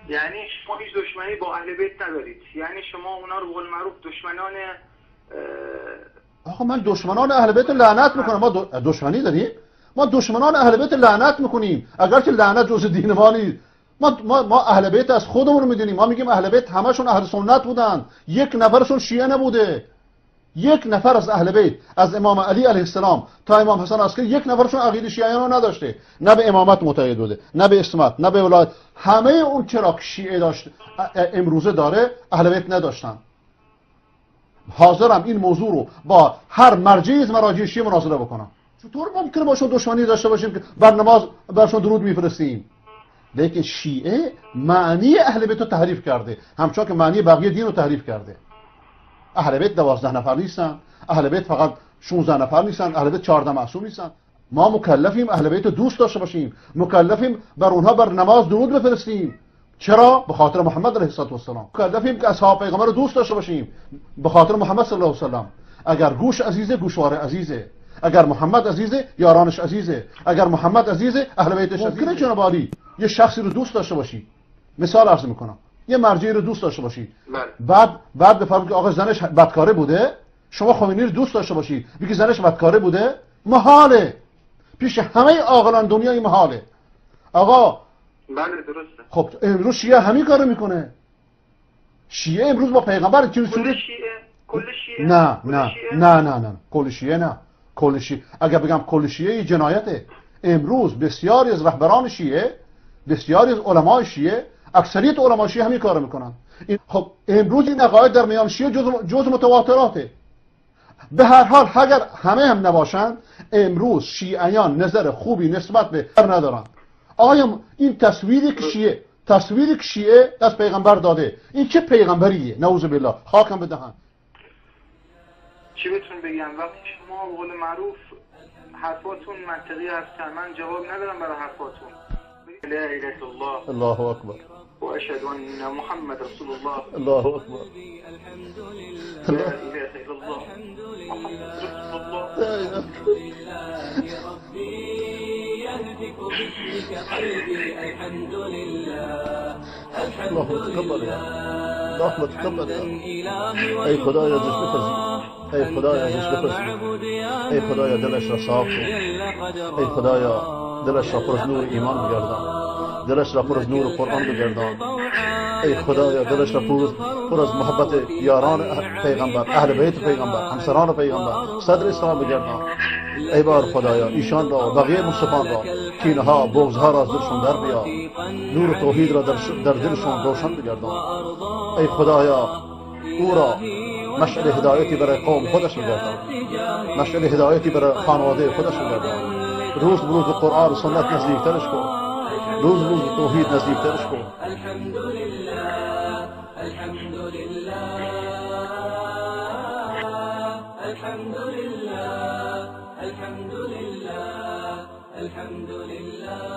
یعنی شما هیچ دشمنی با اهل بیت ندارید، یعنی شما اونا رو به قول معروف دشمنان آقا من دشمنان اهل بیت لعنت میکنم. ما دشمنی داریم؟ ما دشمنان اهل بیت لعنت میکنیم، اگرچه لعنت جزء دین ما نیست. ما اهل بیت از خودمون میدونیم. ما میگیم اهل بیت همشون اهل سنت بودن، یک نفرشون شیعه نبوده. یک نفر از اهل بیت از امام علی علیه السلام تا امام حسن عسکری یک نفرشون عقیده شیعیان رو نداشته، نه به امامت معتقد بوده، نه به اسمت، نه به ولایت. همه اون چرا شیعه داشت امروزه داره اهل بیت نداشتن. حاضرم این موضوع رو با هر مرجعی از مراجع شیعه مناظره بکنم. چطور ممکنه باشون دشمنی داشته باشیم که بر نماز برشون درود میفرستیم؟ لیکن شیعه معنی اهل بیت رو تحریف کرده، همچون که معنی بقیه دین رو تحریف کرده. اهل بیت 12 نفر نیستن، اهل بیت فقط 16 نفر نیستن، اهل بیت 14 معصوم نیستن. ما مکلفیم اهل بیت رو دوست داشته باشیم، مکلفیم بر اونها بر نماز درود بفرستیم. چرا؟ به خاطر محمد علیه السلام. مکلفیم که اصحاب پیغمبر رو دوست داشته باشیم به خاطر محمد صلی الله علیه و سلم. اگر گوش عزیزه گوشواره عزیزه، اگر محمد عزیزه یارانش عزیزه، اگر محمد عزیزه اهل بیتش عزیزه. ممکنه جناب عالی یه شخصی رو دوست داشته باشی، مثال عرض میکنم، یه مرجعی رو دوست داشته باشی، بعد بفرمایید که آقا زنش بدکاره بوده، شما خمینی رو دوست داشته باشی بگی زنش بدکاره بوده، محاله. پیش همه عاقلان دنیای محاله. آقا بله درسته. خب امروز شیعه همین کارو میکنه. شیعه امروز با پیغمبر چه صورت؟ کل شیعه؟ نه کل شیعه نه. کل شیعه اگر بگم کل شیعه جنایته. امروز بسیاری از رهبران شیعه، بسیاری از علمای شیعه، اکثریت علمای شیعه همین کارو میکنن. خب امروز این عقاید در میان شیعه جز متواتراته. به هر حال اگر همه هم نباشن، امروز شیعیان نظر خوبی نسبت به ندارن. آیا این تصویری که شیعه از پیغمبر داده، این چه پیغمبریه؟ نعوذ بالله، خاکم بدهن. چی بهتون بگم؟ وقتی شما به قول معروف حرفاتون منطقی هستن، من جواب ندارم برای حرفاتون. لا اله الا الله، الله اکبر، و اشهد ان محمد رسول الله، الله اکبر، لا اله الا الله، محمد رسول الله. يهتك باسمك قلبي الحمد لله الحمد لله اللهم تقبل ای خدایا ازش بپذیر، ای خدایا ازش بپذیر، ای خدایا دلش را صاف کن، ای خدایا دلش را پر از نور ایمان بگردان، دلش را پر از نور قرآن بگردان. ای خدایا دلش را پر از محبت یاران پیغمبر، اهل بیت پیغمبر، همسران پیغمبر، صدر اسلام بگردان. ای بار خدایا ایشان را و بقیه مصطفان را کینه ها بغض ها را از دلشون در بیار، نور توحید را در دلشون روشن بگردان. ای خدایا او را مشعل هدایتی برای قوم خودش بگردان، مشعل هدایتی برای خانواده خودش بگردان. روز به روز قرآن و سنت نزدیکترش کن، روز به روز توحید نزدیکترش کن. الحمد لله الحمد لله الحمد لله الحمد لله الحمد لله